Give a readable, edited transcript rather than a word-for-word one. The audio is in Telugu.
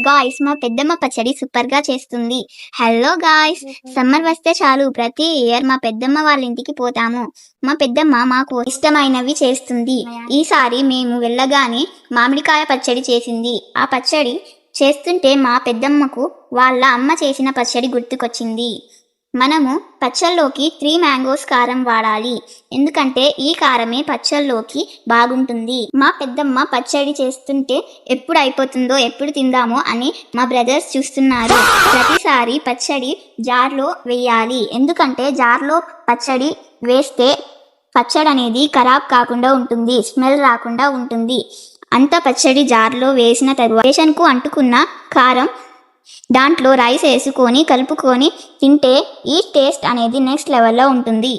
గాయ్స్ మా పెద్దమ్మ పచ్చడి సూపర్ గా చేస్తుంది. హలో గాయ్స్, సమ్మర్ వస్తే చాలు ప్రతి ఇయర్ మా పెద్దమ్మ వాళ్ళ ఇంటికి పోతాము. మా పెద్దమ్మ మాకు ఇష్టమైనవి చేస్తుంది. ఈసారి మేము వెళ్ళగానే మామిడికాయ పచ్చడి చేసింది. ఆ పచ్చడి చేస్తుంటే మా పెద్దమ్మకు వాళ్ళ అమ్మ చేసిన పచ్చడి గుర్తుకొచ్చింది. మనము పచ్చళ్ళలోకి 3 మ్యాంగోస్ కారం వాడాలి, ఎందుకంటే ఈ కారమే పచ్చళ్ళలోకి బాగుంటుంది. మా పెద్దమ్మ పచ్చడి చేస్తుంటే ఎప్పుడు అయిపోతుందో ఎప్పుడు తిందామో అని మా బ్రదర్స్ చూస్తున్నారు. ప్రతిసారి పచ్చడి జార్లో వేయాలి, ఎందుకంటే జార్లో పచ్చడి వేస్తే పచ్చడి అనేది ఖరాబ్ కాకుండా ఉంటుంది, స్మెల్ రాకుండా ఉంటుంది. అంత పచ్చడి జార్లో వేసిన తరువాత రేషన్కు అంటుకున్న కారం దాంట్లో రైస్ వేసుకొని కలుపుకొని తింటే ఈ టేస్ట్ అనేది నెక్స్ట్ లెవెల్లో ఉంటుంది.